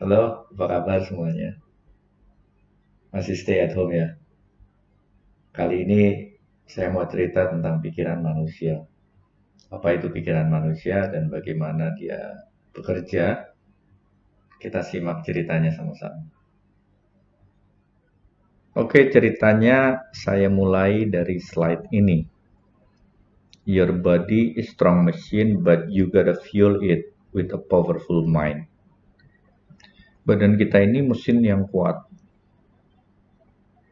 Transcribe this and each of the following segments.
Halo, apa kabar semuanya? Masih stay at home ya? Kali ini saya mau cerita tentang pikiran manusia. Apa itu pikiran manusia dan bagaimana dia bekerja? Kita simak ceritanya sama-sama. Oke, ceritanya saya mulai dari slide ini. Your body is strong machine, but you gotta fuel it with a powerful mind. Badan kita ini mesin yang kuat,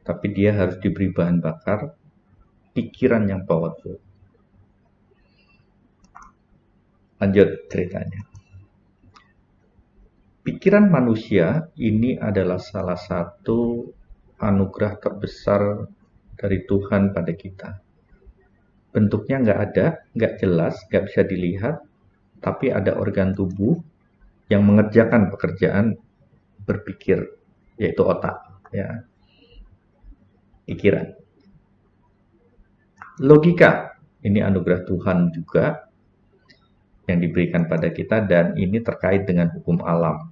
tapi dia harus diberi bahan bakar, pikiran yang powerful. Lanjut ceritanya. Pikiran manusia ini adalah salah satu anugerah terbesar dari Tuhan pada kita. Bentuknya nggak ada, nggak jelas, nggak bisa dilihat, tapi ada organ tubuh yang mengerjakan pekerjaan berpikir, yaitu otak, ya, pikiran. Logika, ini anugerah Tuhan juga yang diberikan pada kita dan ini terkait dengan hukum alam.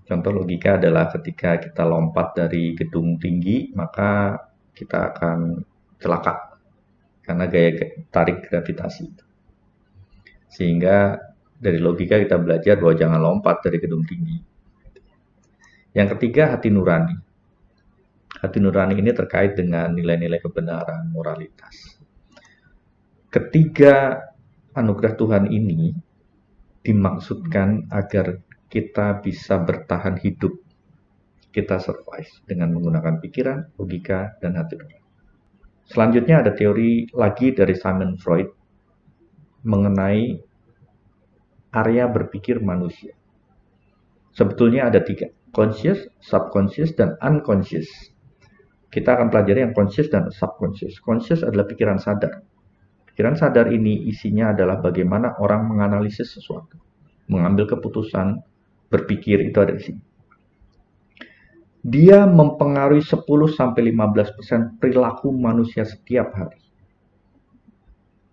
Contoh logika adalah ketika kita lompat dari gedung tinggi, maka kita akan celaka karena gaya tarik gravitasi. Sehingga dari logika kita belajar bahwa jangan lompat dari gedung tinggi. Yang ketiga, hati nurani. Hati nurani ini terkait dengan nilai-nilai kebenaran, moralitas. Ketiga anugerah Tuhan ini dimaksudkan agar kita bisa bertahan hidup, kita survive dengan menggunakan pikiran, logika, dan hati nurani. Selanjutnya ada teori lagi dari Simon Freud mengenai area berpikir manusia. Sebetulnya ada 3, conscious, subconscious, dan unconscious. Kita akan pelajari yang conscious dan subconscious. Conscious adalah pikiran sadar. Pikiran sadar ini isinya adalah bagaimana orang menganalisis sesuatu, mengambil keputusan, berpikir, itu ada di sini. Dia mempengaruhi 10-15% perilaku manusia setiap hari.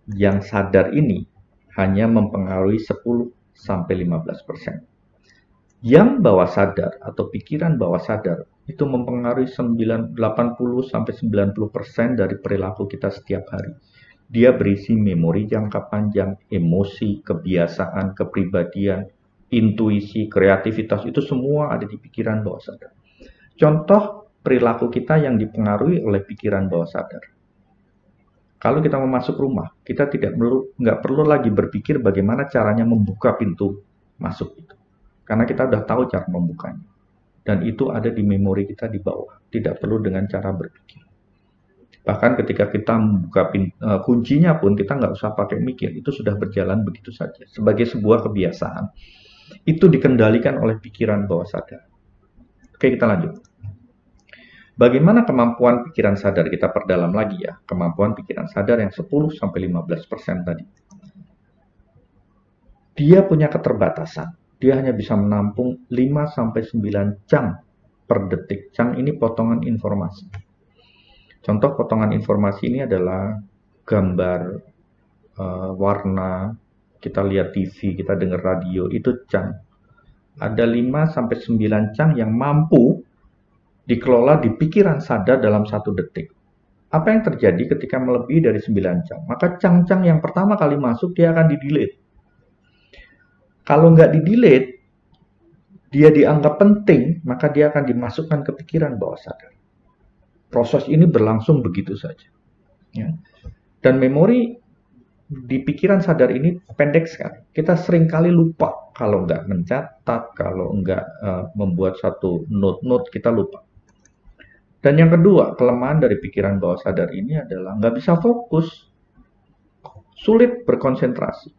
Yang sadar ini hanya mempengaruhi 10-15%. Yang bawah sadar atau pikiran bawah sadar itu mempengaruhi 80-90% dari perilaku kita setiap hari. Dia berisi memori jangka panjang, emosi, kebiasaan, kepribadian, intuisi, kreativitas, itu semua ada di pikiran bawah sadar. Contoh perilaku kita yang dipengaruhi oleh pikiran bawah sadar. Kalau kita mau masuk rumah, kita nggak perlu lagi berpikir bagaimana caranya membuka pintu masuk itu, karena kita udah tahu cara membukanya. Dan itu ada di memori kita di bawah, tidak perlu dengan cara berpikir. Bahkan ketika kita membuka kuncinya pun kita nggak usah pakai mikir, itu sudah berjalan begitu saja. Sebagai sebuah kebiasaan, itu dikendalikan oleh pikiran bawah sadar. Oke, kita lanjut. Bagaimana kemampuan pikiran sadar? Kita perdalam lagi ya, kemampuan pikiran sadar yang 10-15% tadi. Dia punya keterbatasan. Dia hanya bisa menampung 5-9 cang per detik. Cang ini potongan informasi. Contoh potongan informasi ini adalah gambar, warna, kita lihat TV, kita dengar radio, itu cang. Ada 5-9 cang yang mampu dikelola di pikiran sadar dalam 1 detik. Apa yang terjadi ketika melebihi dari 9 cang? Maka cang-cang yang pertama kali masuk dia akan di-delete. Kalau nggak di-delete, dia dianggap penting, maka dia akan dimasukkan ke pikiran bawah sadar. Proses ini berlangsung begitu saja. Ya. Dan memori di pikiran sadar ini pendek sekali. Kita seringkali lupa kalau nggak mencatat, kalau nggak membuat satu note-note, kita lupa. Dan yang kedua, kelemahan dari pikiran bawah sadar ini adalah nggak bisa fokus, sulit berkonsentrasi.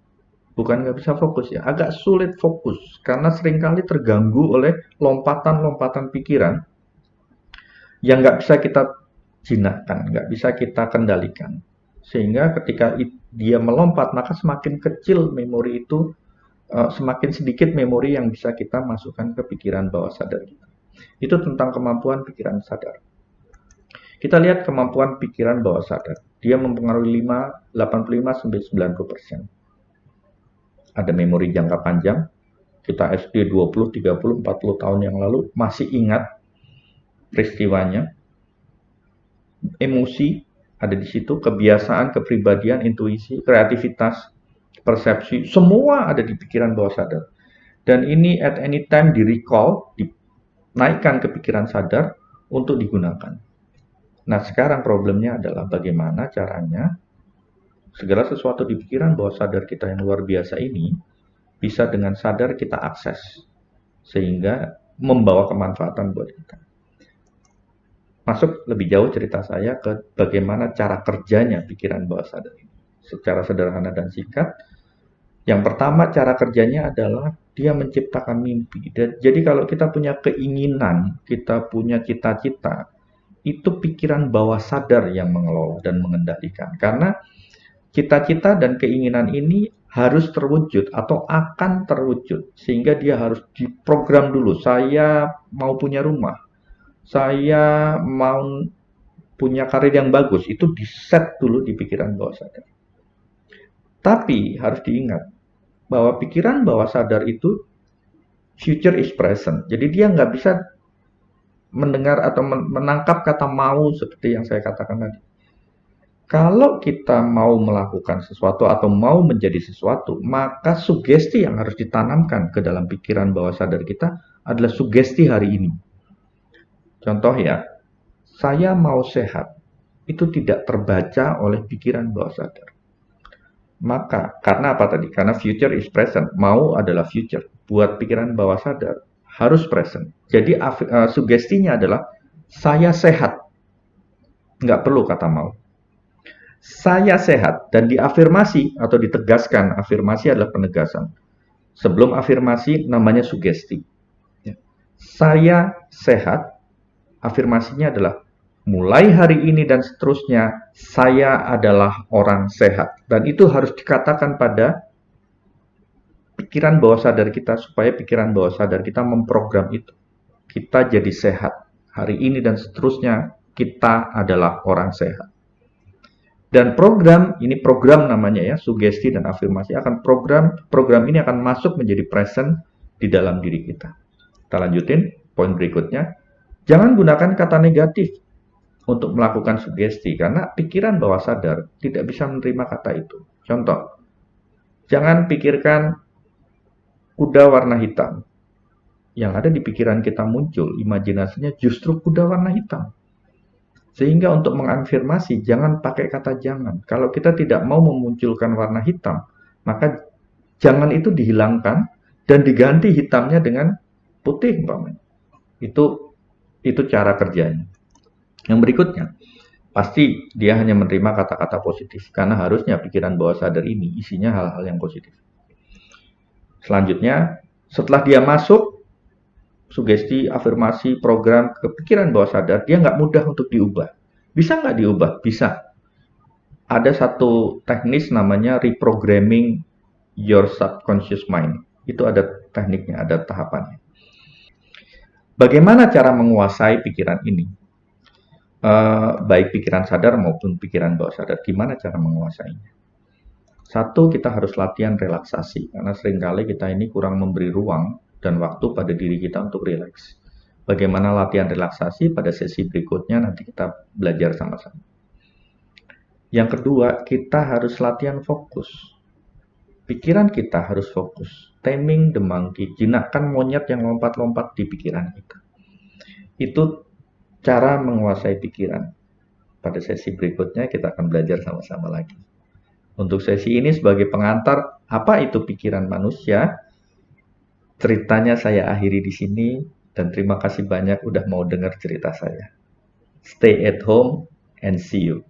Bukan nggak bisa fokus ya, agak sulit fokus karena seringkali terganggu oleh lompatan-lompatan pikiran yang nggak bisa kita jinakkan, nggak bisa kita kendalikan. Sehingga ketika dia melompat, maka semakin kecil memori itu, semakin sedikit memori yang bisa kita masukkan ke pikiran bawah sadar kita. Itu tentang kemampuan pikiran sadar. Kita lihat kemampuan pikiran bawah sadar. Dia mempengaruhi 85-90%. Ada memori jangka panjang, kita SD 20, 30, 40 tahun yang lalu masih ingat peristiwanya, emosi ada di situ, kebiasaan, kepribadian, intuisi, kreativitas, persepsi, semua ada di pikiran bawah sadar. Dan ini at any time di recall, dinaikkan ke pikiran sadar untuk digunakan. Nah, sekarang problemnya adalah bagaimana caranya segala sesuatu di pikiran bawah sadar kita yang luar biasa ini bisa dengan sadar kita akses sehingga membawa kemanfaatan buat kita. Masuk lebih jauh cerita saya ke bagaimana cara kerjanya pikiran bawah sadar ini. Secara sederhana dan singkat, yang pertama cara kerjanya adalah dia menciptakan mimpi. Jadi kalau kita punya keinginan, kita punya cita-cita, itu pikiran bawah sadar yang mengelola dan mengendalikan. Karena cita-cita dan keinginan ini harus terwujud atau akan terwujud. Sehingga dia harus diprogram dulu. Saya mau punya rumah. Saya mau punya karir yang bagus. Itu di-set dulu di pikiran bawah sadar. Tapi harus diingat bahwa pikiran bawah sadar itu future is present. Jadi dia nggak bisa mendengar atau menangkap kata mau seperti yang saya katakan tadi. Kalau kita mau melakukan sesuatu atau mau menjadi sesuatu, maka sugesti yang harus ditanamkan ke dalam pikiran bawah sadar kita adalah sugesti hari ini. Contoh ya, saya mau sehat, itu tidak terbaca oleh pikiran bawah sadar. Maka, karena apa tadi? Karena future is present, mau adalah future. Buat pikiran bawah sadar, harus present. Jadi sugestinya adalah, saya sehat. Nggak perlu kata mau. Saya sehat, dan diafirmasi atau ditegaskan, afirmasi adalah penegasan. Sebelum afirmasi namanya sugesti. Saya sehat, afirmasinya adalah mulai hari ini dan seterusnya saya adalah orang sehat. Dan itu harus dikatakan pada pikiran bawah sadar kita supaya pikiran bawah sadar kita memprogram itu. Kita jadi sehat. Hari ini dan seterusnya kita adalah orang sehat. Dan program, ini program namanya ya, sugesti dan afirmasi akan program ini akan masuk menjadi present di dalam diri kita. Kita lanjutin poin berikutnya. Jangan gunakan kata negatif untuk melakukan sugesti karena pikiran bawah sadar tidak bisa menerima kata itu. Contoh, jangan pikirkan kuda warna hitam. Yang ada di pikiran kita muncul, imajinasinya justru kuda warna hitam. Sehingga untuk mengafirmasi, jangan pakai kata jangan. Kalau kita tidak mau memunculkan warna hitam, maka jangan itu dihilangkan dan diganti hitamnya dengan putih, umpamanya. Itu cara kerjanya. Yang berikutnya, pasti dia hanya menerima kata-kata positif. Karena harusnya pikiran bawah sadar ini isinya hal-hal yang positif. Selanjutnya, setelah dia masuk, sugesti, afirmasi, program ke pikiran bawah sadar, dia nggak mudah untuk diubah. Bisa nggak diubah? Bisa. Ada satu teknis namanya reprogramming your subconscious mind. Itu ada tekniknya, ada tahapannya. Bagaimana cara menguasai pikiran ini? Baik pikiran sadar maupun pikiran bawah sadar. Gimana cara menguasainya? Satu, kita harus latihan relaksasi. Karena seringkali kita ini kurang memberi ruang dan waktu pada diri kita untuk rileks. Bagaimana latihan relaksasi pada sesi berikutnya nanti kita belajar sama-sama. Yang kedua, kita harus latihan fokus. Pikiran kita harus fokus. Taming the monkey, jinakkan monyet yang lompat-lompat di pikiran kita. Itu cara menguasai pikiran. Pada sesi berikutnya kita akan belajar sama-sama lagi. Untuk sesi ini sebagai pengantar, apa itu pikiran manusia? Ceritanya saya akhiri di sini dan terima kasih banyak udah mau dengar cerita saya. Stay at home and see you.